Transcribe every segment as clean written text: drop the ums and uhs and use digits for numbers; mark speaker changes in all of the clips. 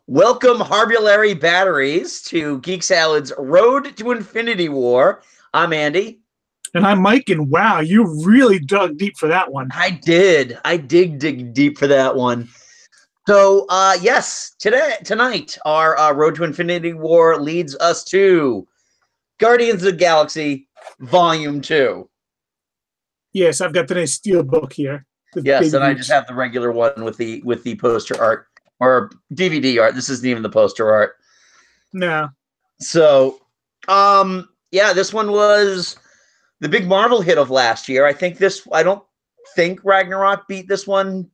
Speaker 1: Welcome, Harbulary Batteries, to Geek Salad's Road to Infinity War. I'm Andy.
Speaker 2: And I'm Mike, and wow, you really dug deep for that one.
Speaker 1: I did. I did dig deep for that one. So, yes, tonight, our Road to Infinity War leads us to Guardians of the Galaxy Volume 2.
Speaker 2: Yes, I've got the nice steel book here.
Speaker 1: Yes, and I just have the regular one with the poster art or DVD art. This isn't even the poster art.
Speaker 2: No.
Speaker 1: So, yeah, this one was the big Marvel hit of last year. I don't think Ragnarok beat this one.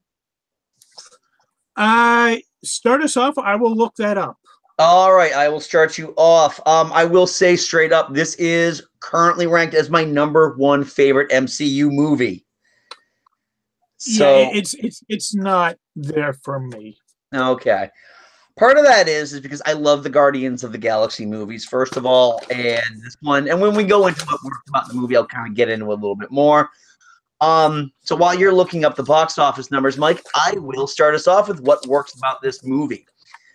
Speaker 2: Start us off. I will look that up.
Speaker 1: All right, I will start you off. I will say straight up, this is currently ranked as my number one favorite MCU movie.
Speaker 2: So yeah, it's not there for me.
Speaker 1: Okay. Part of that is because I love the Guardians of the Galaxy movies, first of all, and this one. And when we go into what we're about the movie, I'll kind of get into it a little bit more. So while you're looking up the box office numbers, Mike, I will start us off with what works about this movie.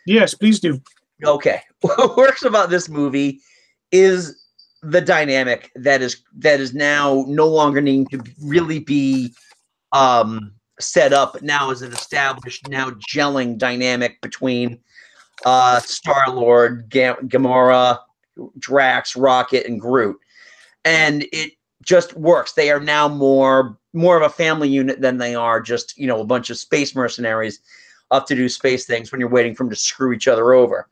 Speaker 2: Yes, please do.
Speaker 1: Okay. What works about this movie is the dynamic that is now no longer needing to really be set up now as an established, now gelling dynamic between Star-Lord, Gamora, Drax, Rocket, and Groot. And it just works. They are now more of a family unit than they are just, a bunch of space mercenaries up to do space things when you're waiting for them to screw each other over.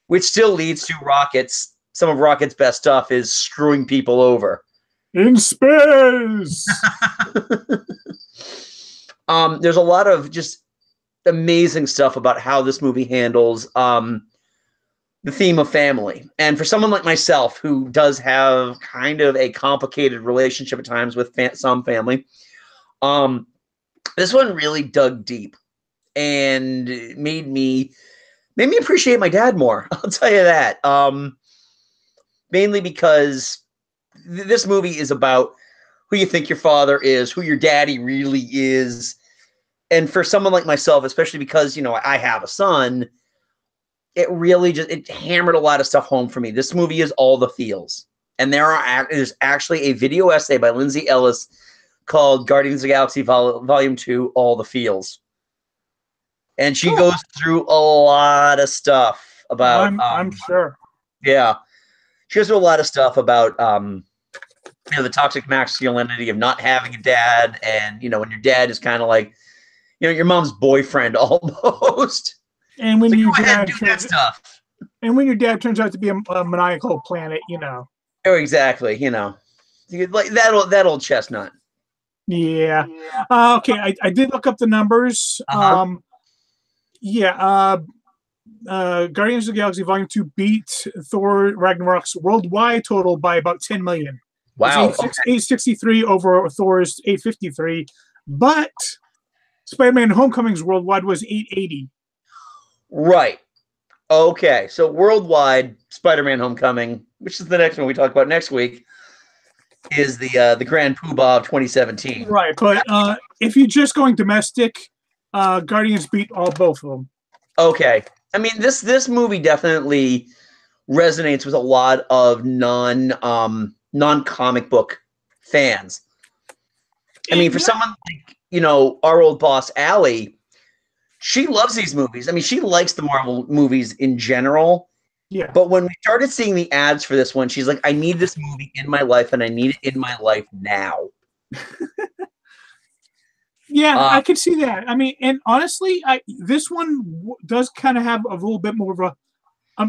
Speaker 1: Which still leads to Rocket's, some of Rocket's best stuff is screwing people over.
Speaker 2: In space!
Speaker 1: There's a lot of just amazing stuff about how this movie handles the theme of family. And for someone like myself, who does have kind of a complicated relationship at times with some family, this one really dug deep and made me appreciate my dad more. I'll tell you that. Mainly because this movie is about who you think your father is, who your daddy really is. And for someone like myself, especially because, I have a son, it really it hammered a lot of stuff home for me. This movie is all the feels. And there's actually a video essay by Lindsay Ellis called Guardians of the Galaxy Volume 2, All the Feels. And she goes through a lot of stuff about...
Speaker 2: I'm sure.
Speaker 1: Yeah. She goes through a lot of stuff about... the toxic masculinity of not having a dad, and when your dad is kind of like, your mom's boyfriend almost.
Speaker 2: And when
Speaker 1: your dad do that stuff,
Speaker 2: and when your dad turns out to be a maniacal planet,
Speaker 1: Oh, exactly. Like that old chestnut.
Speaker 2: Yeah. Okay. I did look up the numbers. Guardians of the Galaxy Volume 2 beat Thor Ragnarok's worldwide total by about 10 million.
Speaker 1: Wow.
Speaker 2: 863 over Thor's 853. But Spider-Man Homecoming's worldwide was 880.
Speaker 1: Right. Okay. So worldwide, Spider-Man Homecoming, which is the next one we talk about next week, is the Grand Poobah of 2017.
Speaker 2: Right. But if you're just going domestic, Guardians beat both of them.
Speaker 1: Okay. I mean, this movie definitely resonates with a lot of non-comic book fans. I mean, for someone like, our old boss, Allie, she loves these movies. I mean, she likes the Marvel movies in general.
Speaker 2: Yeah.
Speaker 1: But when we started seeing the ads for this one, she's like, I need this movie in my life, and I need it in my life now.
Speaker 2: Yeah, I could see that. I mean, and honestly, this one does kind of have a little bit more of a...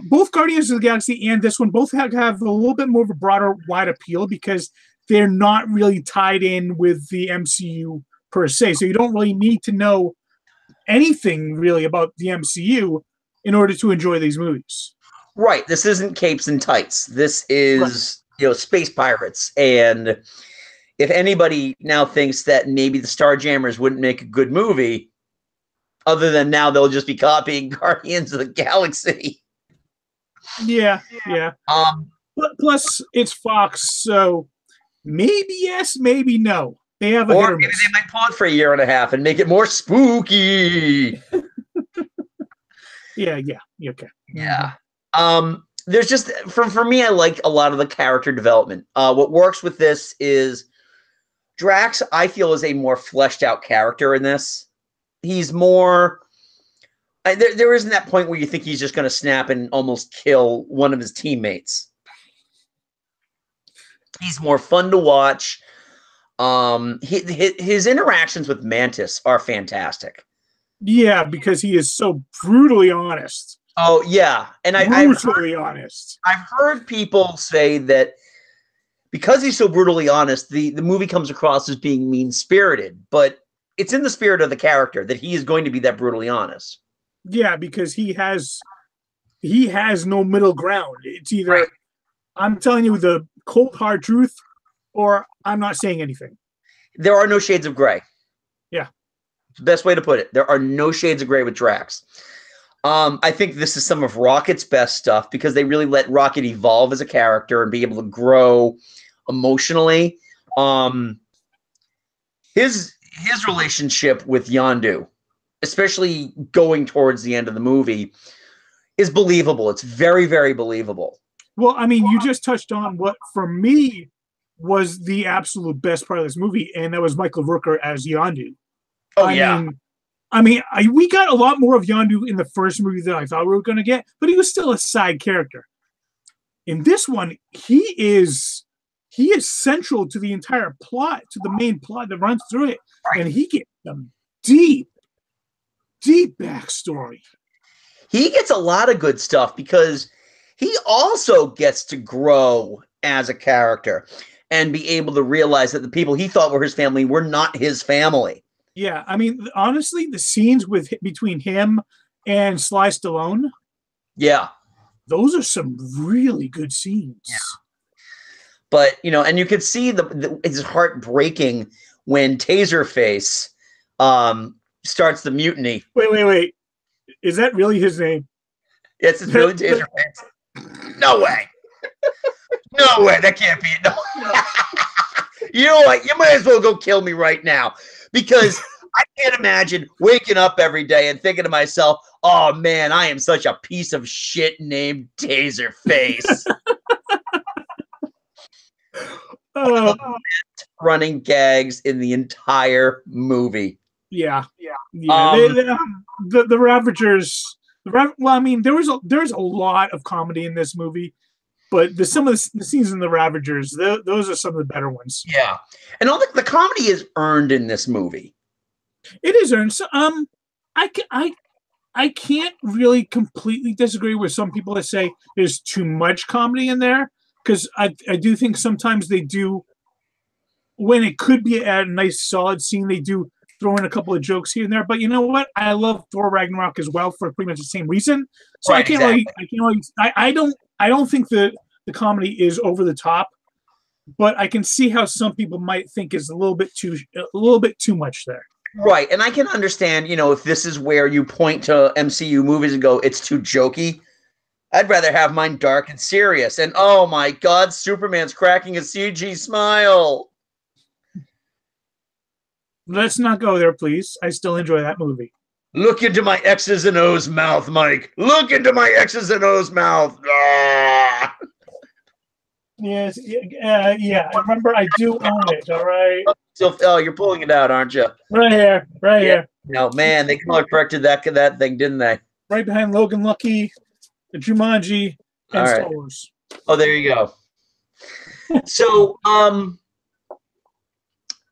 Speaker 2: both Guardians of the Galaxy and this one both have a little bit more of a broader, wide appeal because they're not really tied in with the MCU per se. So you don't really need to know anything really about the MCU in order to enjoy these movies.
Speaker 1: Right. This isn't capes and tights. This is, space pirates. And if anybody now thinks that maybe the Starjammers wouldn't make a good movie, other than now they'll just be copying Guardians of the Galaxy.
Speaker 2: Yeah. Plus, it's Fox, so maybe yes, maybe no. They have a hit or
Speaker 1: maybe
Speaker 2: miss.
Speaker 1: they might pull it for a year and a half and make it more spooky.
Speaker 2: Yeah. Okay.
Speaker 1: Yeah. There's just for me, I like a lot of the character development. What works with this is Drax, I feel, is a more fleshed out character in this. He's more. There isn't that point where you think he's just going to snap and almost kill one of his teammates. He's more fun to watch. His interactions with Mantis are fantastic.
Speaker 2: Yeah, because he is so brutally honest.
Speaker 1: Oh yeah, and
Speaker 2: I've
Speaker 1: heard people say that because he's so brutally honest, the movie comes across as being mean spirited, but it's in the spirit of the character that he is going to be that brutally honest.
Speaker 2: Yeah, because he has no middle ground. It's either right. I'm telling you the cold hard truth, or I'm not saying anything.
Speaker 1: There are no shades of gray.
Speaker 2: Yeah,
Speaker 1: it's the best way to put it. There are no shades of gray with Drax. I think this is some of Rocket's best stuff because they really let Rocket evolve as a character and be able to grow emotionally. His relationship with Yondu, especially going towards the end of the movie, is believable. It's very, very believable.
Speaker 2: Well, I mean, you just touched on what, for me, was the absolute best part of this movie, and that was Michael Rooker as Yondu.
Speaker 1: Oh, yeah.
Speaker 2: We got a lot more of Yondu in the first movie than I thought we were going to get, but he was still a side character. In this one, he is central to the entire plot, to the main plot that runs through it, right. And he gets some deep backstory.
Speaker 1: He gets a lot of good stuff because he also gets to grow as a character and be able to realize that the people he thought were his family were not his family.
Speaker 2: Yeah, I mean, honestly, the scenes between him and Sly Stallone,
Speaker 1: yeah,
Speaker 2: those are some really good scenes.
Speaker 1: Yeah. But and you could see his heart breaking when Taserface starts the mutiny.
Speaker 2: Wait, is that really his name?
Speaker 1: Yes, it's really Taserface. No way. No way. That can't be it. No. You know what? You might as well go kill me right now. Because I can't imagine waking up every day and thinking to myself, oh, man, I am such a piece of shit named Taserface. Running gags in the entire movie.
Speaker 2: Yeah. The Ravagers. Well, I mean, there's a lot of comedy in this movie. But some of the scenes in the Ravagers, those are some of the better ones.
Speaker 1: Yeah, and all the comedy is earned in this movie.
Speaker 2: It is earned. So, I can't really completely disagree with some people that say there's too much comedy in there, because I do think sometimes they do, when it could be a nice solid scene, they do throw in a couple of jokes here and there. But you know what? I love Thor Ragnarok as well for pretty much the same reason. So right, I don't think the comedy is over the top, but I can see how some people might think is a little bit too much there.
Speaker 1: Right, and I can understand, if this is where you point to MCU movies and go, it's too jokey. I'd rather have mine dark and serious. And oh my God, Superman's cracking a CG smile.
Speaker 2: Let's not go there, please. I still enjoy that movie.
Speaker 1: Look into my X's and O's mouth, Mike. Look into my X's and O's mouth. Ah!
Speaker 2: Yes, yeah. Remember, I do own it. All right.
Speaker 1: So, you're pulling it out, aren't you?
Speaker 2: Right here.
Speaker 1: No, man, they color corrected that thing, didn't they?
Speaker 2: Right behind Logan Lucky, the Jumanji, and Star Wars.
Speaker 1: Oh, there you go. So,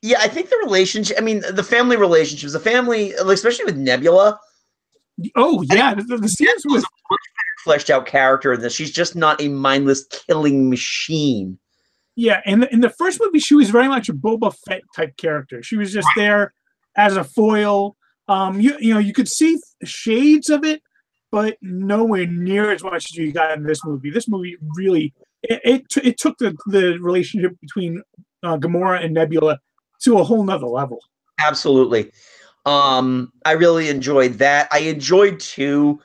Speaker 1: yeah, I think the relationship. I mean, the family relationships, especially with Nebula.
Speaker 2: Oh yeah, the scenes with
Speaker 1: fleshed out character in this. She's just not a mindless killing machine.
Speaker 2: Yeah, and in the first movie, she was very much a Boba Fett type character. She was just there as a foil. You could see shades of it, but nowhere near as much as you got in this movie. This movie really it took the relationship between Gamora and Nebula to a whole nother level.
Speaker 1: Absolutely. I really enjoyed that. I enjoyed too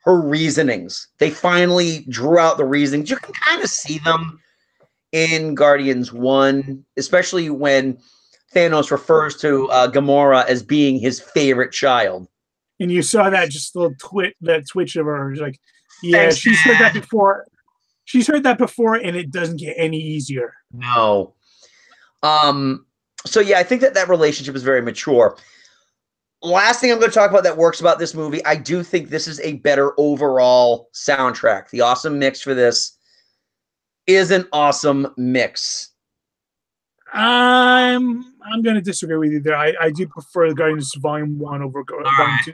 Speaker 1: her reasonings. They finally drew out the reasonings. You can kind of see them in Guardians 1, especially when Thanos refers to Gamora as being his favorite child.
Speaker 2: And you saw that just little twitch of her. Like, yeah,
Speaker 1: Thanks,
Speaker 2: she's heard that
Speaker 1: Dad.
Speaker 2: before. She's heard that before, and it doesn't get any easier.
Speaker 1: No. So yeah, I think that relationship is very mature. Last thing I'm going to talk about that works about this movie, I do think this is a better overall soundtrack. The awesome mix for this is an awesome mix.
Speaker 2: I'm going to disagree with you there. I do prefer the Guardians Volume 1 over Volume 2.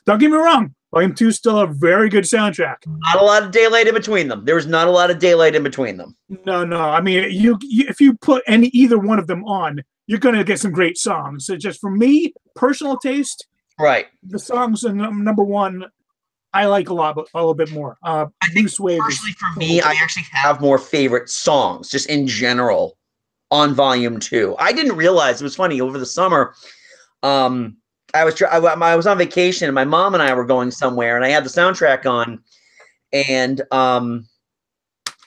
Speaker 2: Don't get me wrong. Volume 2 is still a very good soundtrack.
Speaker 1: Not a lot of daylight in between them. There was not a lot of daylight in between them.
Speaker 2: No. I mean, if you put either one of them on, you're going to get some great songs. So just for me, personal taste,
Speaker 1: right?
Speaker 2: The songs in number 1, I like a little bit more.
Speaker 1: I think personally for me, I actually have more favorite songs just in general on Volume 2. I didn't realize, it was funny, over the summer, I was on vacation and my mom and I were going somewhere and I had the soundtrack on and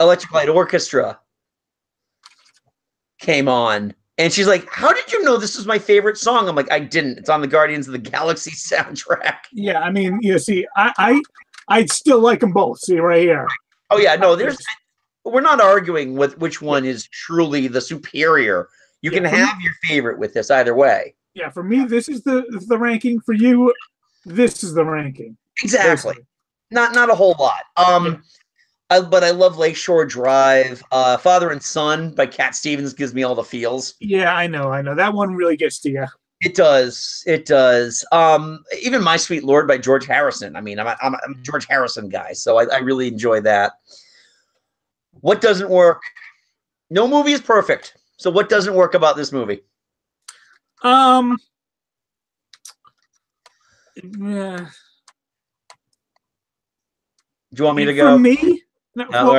Speaker 1: Electric Light Orchestra came on. And she's like, how did you know this was my favorite song? I'm like, I didn't. It's on the Guardians of the Galaxy soundtrack.
Speaker 2: Yeah, I mean, see, I still like them both. See, right here.
Speaker 1: Oh, yeah, no, we're not arguing with which one is truly the superior. You can have your favorite with this either way.
Speaker 2: Yeah, for me, this is the ranking. For you, this is the ranking.
Speaker 1: Exactly. Basically. Not a whole lot. But I love Lakeshore Drive. Father and Son by Cat Stevens gives me all the feels.
Speaker 2: Yeah, I know. That one really gets to you.
Speaker 1: It does. Even My Sweet Lord by George Harrison. I mean, I'm a George Harrison guy, so I really enjoy that. What doesn't work? No movie is perfect. So what doesn't work about this movie?
Speaker 2: Yeah.
Speaker 1: Do you want me to go?
Speaker 2: For me,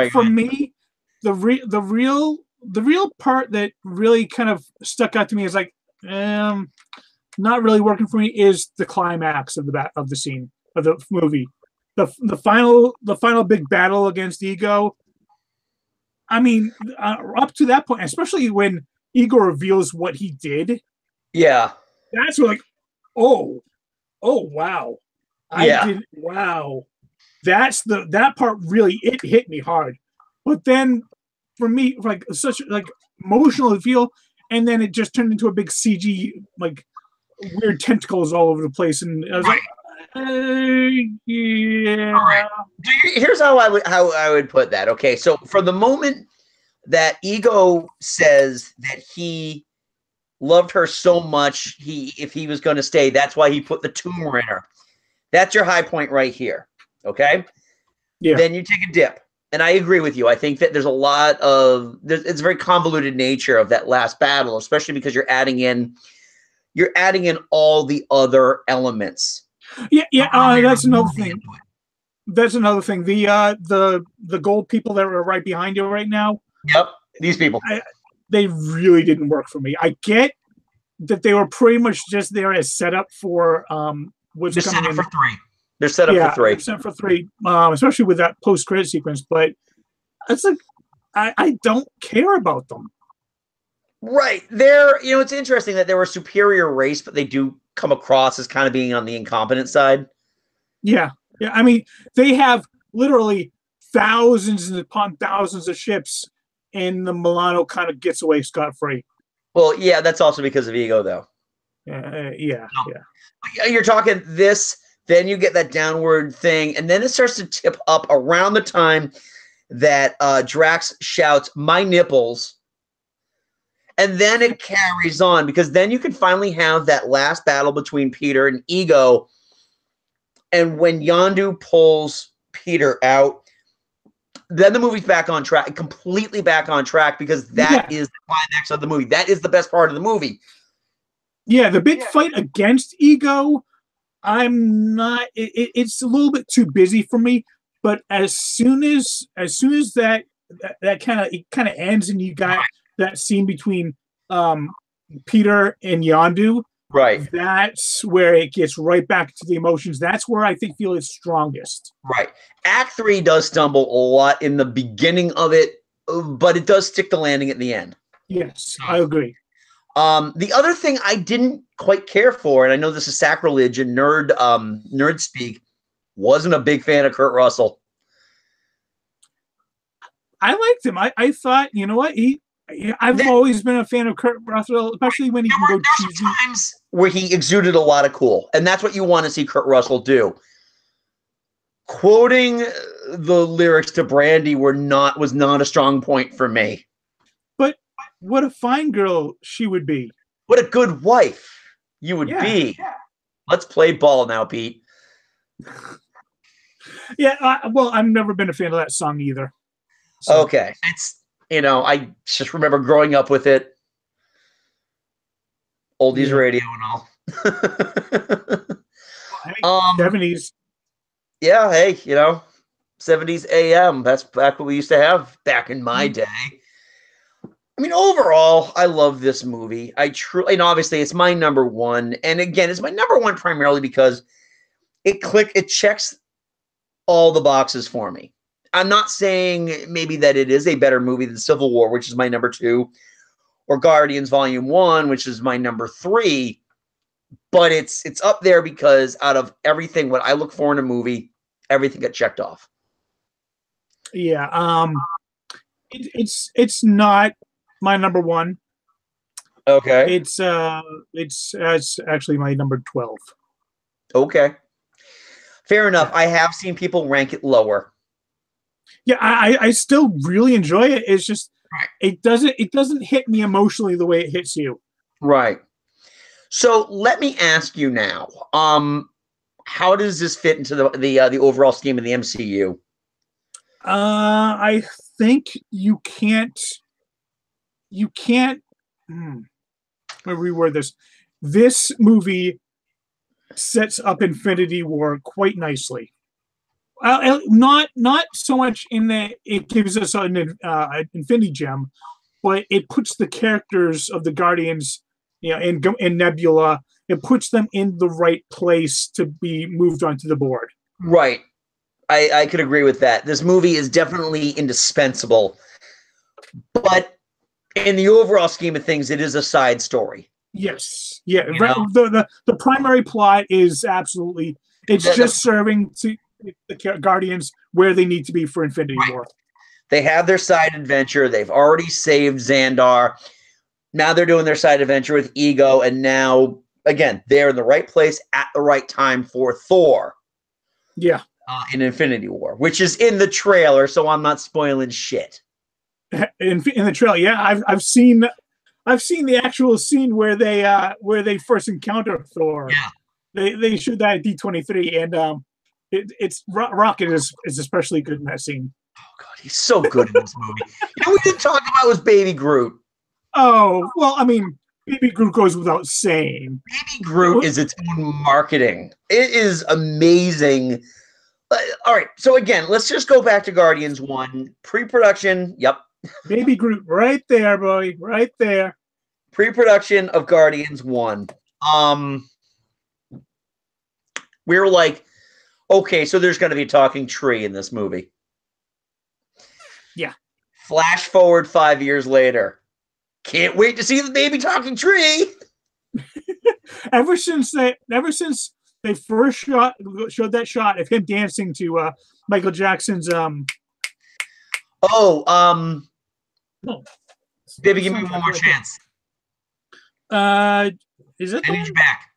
Speaker 2: for me, the real part that really kind of stuck out to me is like, not really working for me is the climax of the scene of the movie, the final big battle against Ego. I mean, up to that point, especially when Ego reveals what he did.
Speaker 1: Yeah,
Speaker 2: that's like, oh wow, wow. That part really, it hit me hard. But then for me, like such like emotional feel, and then it just turned into a big CG, like weird tentacles all over the place, and I was like, yeah.
Speaker 1: All right. Here's how I would put that. Okay, so for the moment that Ego says that he loved her so much, if he was going to stay, that's why he put the tumor in her. That's your high point right here. Okay. Yeah. Then you take a dip. And I agree with you. I think that there's a lot of it's a very convoluted nature of that last battle, especially because you're adding in all the other elements.
Speaker 2: Yeah. That's another thing. That's another thing. The gold people that are right behind you right now.
Speaker 1: Yep. These people.
Speaker 2: They really didn't work for me. I get that they were pretty much just there as setup for what's coming in.
Speaker 1: For 3. They're set up for 3.
Speaker 2: They're set for 3, especially with that post-credit sequence. But it's like I don't care about them.
Speaker 1: Right. It's interesting that they were a superior race, but they do come across as kind of being on the incompetent side.
Speaker 2: Yeah. I mean, they have literally thousands upon thousands of ships, and the Milano kind of gets away scot-free.
Speaker 1: Well, yeah, that's also because of Ego, though.
Speaker 2: Yeah.
Speaker 1: You're talking this. Then you get that downward thing, and then it starts to tip up around the time that Drax shouts, "My nipples," and then it carries on, because then you can finally have that last battle between Peter and Ego, and when Yondu pulls Peter out, then the movie's back on track, completely back on track, because that is the climax of the movie. That is the best part of the movie.
Speaker 2: Yeah, the big fight against Ego, I'm not. It's a little bit too busy for me. But as soon as that kind of ends, and you got that scene between Peter and Yondu,
Speaker 1: right?
Speaker 2: That's where it gets right back to the emotions. That's where I feel it's strongest.
Speaker 1: Right. Act 3 does stumble a lot in the beginning of it, but it does stick the landing at the end.
Speaker 2: Yes, I agree.
Speaker 1: The other thing I didn't quite care for, and I know this is sacrilege and nerd speak, wasn't a big fan of Kurt Russell.
Speaker 2: I liked him. I thought, you know what? I've always been a fan of Kurt Russell, especially when he can go cheesy.
Speaker 1: Times where he exuded a lot of cool, and that's what you want to see Kurt Russell do. Quoting the lyrics to Brandy was not a strong point for me.
Speaker 2: But what a fine girl she would be.
Speaker 1: What a good wife you would be. Yeah. Let's play ball now, Pete.
Speaker 2: Yeah, well, I've never been a fan of that song either.
Speaker 1: So. Okay. It's, I just remember growing up with it. Oldies radio and all.
Speaker 2: 70s.
Speaker 1: Yeah, hey, 70s AM. That's back what we used to have back in my day. I mean, overall, I love this movie. And obviously it's my number one. And again, it's my number one primarily because it checks all the boxes for me. I'm not saying maybe that it is a better movie than Civil War, which is my number 2, or Guardians Volume 1, which is my number 3. But it's up there because out of everything, what I look for in a movie, everything got checked off.
Speaker 2: Yeah. It's not my number 1.
Speaker 1: Okay.
Speaker 2: It's actually my number 12.
Speaker 1: Okay. Fair enough. I have seen people rank it lower.
Speaker 2: Yeah, I still really enjoy it. It's just it doesn't hit me emotionally the way it hits you.
Speaker 1: Right. So let me ask you now, how does this fit into the overall scheme of the MCU?
Speaker 2: I think you can't. Let me reword this. This movie sets up Infinity War quite nicely. Not so much in that it gives us an Infinity Gem, but it puts the characters of the Guardians, and Nebula, it puts them in the right place to be moved onto the board.
Speaker 1: Right. I could agree with that. This movie is definitely indispensable, but in the overall scheme of things, it is a side story.
Speaker 2: Yes. Yeah. The primary plot is absolutely, it's just serving to the Guardians where they need to be for Infinity War.
Speaker 1: They have their side adventure. They've already saved Xandar. Now they're doing their side adventure with Ego, and now, again, they're in the right place at the right time for Thor.
Speaker 2: Yeah.
Speaker 1: In Infinity War, which is in the trailer, so I'm not spoiling shit.
Speaker 2: In the trailer, yeah, I've seen the actual scene where they first encounter Thor.
Speaker 1: Yeah.
Speaker 2: They showed that at D23, and it's Rocket is especially good in that scene.
Speaker 1: Oh God, he's so good in this movie. We didn't talk about was Baby Groot.
Speaker 2: Oh well, I mean, Baby Groot goes without saying.
Speaker 1: Baby Groot is its own marketing. It is amazing. All right, so again, let's just go back to Guardians 1 pre-production. Yep,
Speaker 2: Baby Groot, right there, boy, right there.
Speaker 1: Pre-production of Guardians 1. We were like, okay, so there's going to be a talking tree in this movie.
Speaker 2: Yeah.
Speaker 1: Flash forward 5 years later. Can't wait to see the baby talking tree.
Speaker 2: Ever since they first showed that shot of him dancing to Michael Jackson's
Speaker 1: Baby, give me one more chance.
Speaker 2: Is it?
Speaker 1: I need you back.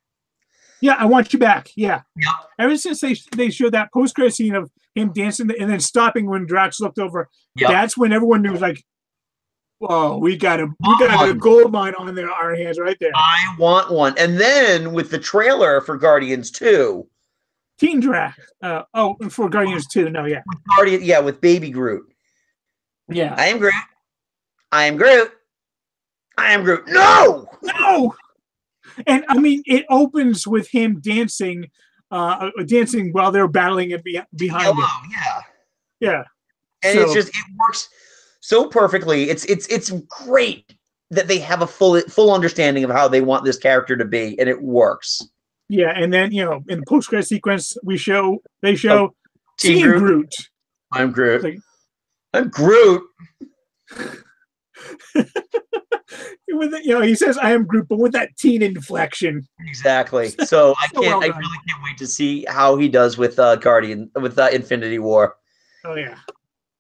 Speaker 2: Yeah, I want you back. Yeah.
Speaker 1: Yep.
Speaker 2: Ever since they showed that post-credit scene of him dancing and then stopping when Drax looked over, that's when everyone knew, like, whoa, we got a gold mine on our hands right there.
Speaker 1: I want one. And then with the trailer for Guardians 2.
Speaker 2: Teen Drax. For Guardians 2. No, yeah.
Speaker 1: With Baby Groot.
Speaker 2: Yeah.
Speaker 1: I am Groot. I am Groot. I am Groot. No!
Speaker 2: No! And I mean, it opens with him dancing while they're battling it behind him.
Speaker 1: Yeah.
Speaker 2: Yeah.
Speaker 1: And it works so perfectly. It's great that they have a full understanding of how they want this character to be, and it works.
Speaker 2: Yeah, and then in the post-credit sequence, they show Team Groot.
Speaker 1: I'm Groot. I'm Groot.
Speaker 2: with he says I am Groot, but with that teen inflection.
Speaker 1: Exactly. So I
Speaker 2: well
Speaker 1: I really can't wait to see how he does with Infinity War.
Speaker 2: Oh yeah.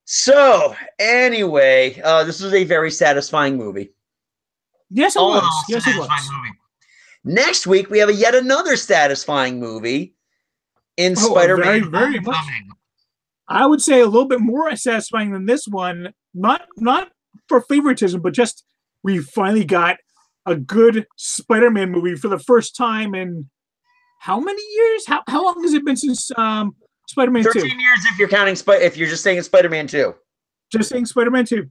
Speaker 1: So anyway, this was a very satisfying movie.
Speaker 2: Yes, it was. Yes, it was.
Speaker 1: Movie. Next week we have yet another satisfying movie in Spider-Man.
Speaker 2: Very much. I would say a little bit more satisfying than this one. Not for favoritism, but just we finally got a good Spider-Man movie for the first time in how many years? How long has it been since Spider-Man 2?
Speaker 1: 13 years if you're counting if you're just saying Spider-Man 2.
Speaker 2: Just saying Spider-Man 2.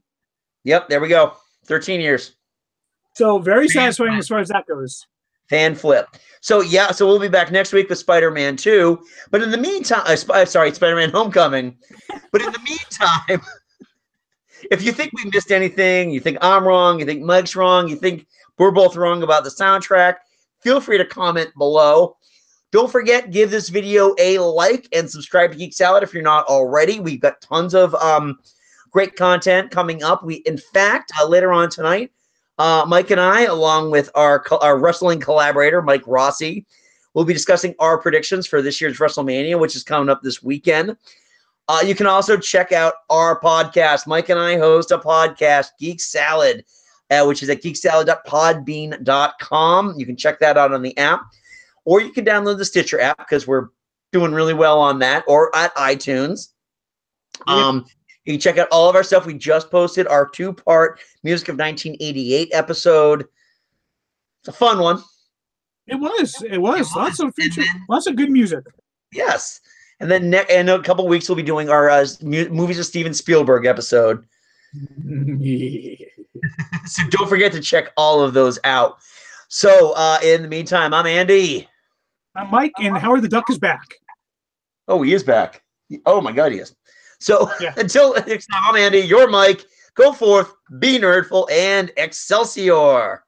Speaker 1: Yep, there we go. 13 years.
Speaker 2: So very satisfying as far as that goes.
Speaker 1: Fan flip. So yeah, so we'll be back next week with Spider-Man 2. But in the meantime, Spider-Man Homecoming. But in the meantime, if you think we missed anything, you think I'm wrong, you think Mike's wrong, you think we're both wrong about the soundtrack, feel free to comment below. Don't forget, give this video a like and subscribe to Geek Salad if you're not already. We've got tons of great content coming up. In fact, later on tonight, Mike and I, along with our wrestling collaborator, Mike Rossi, will be discussing our predictions for this year's WrestleMania, which is coming up this weekend. You can also check out our podcast. Mike and I host a podcast, Geek Salad, which is at geeksalad.podbean.com. You can check that out on the app, or you can download the Stitcher app because we're doing really well on that, or at iTunes. Yep. You can check out all of our stuff. We just posted our 2-part Music of 1988 episode. It's a fun one.
Speaker 2: It was. Lots of good music.
Speaker 1: Yes. And then in a couple of weeks, we'll be doing our movies of Steven Spielberg episode. So don't forget to check all of those out. So in the meantime, I'm Andy.
Speaker 2: I'm Mike, and Howard the Duck is back.
Speaker 1: Oh, he is back. Oh, my God, he is. So
Speaker 2: yeah.
Speaker 1: Until next time, I'm Andy. You're Mike. Go forth, be nerdful, and Excelsior.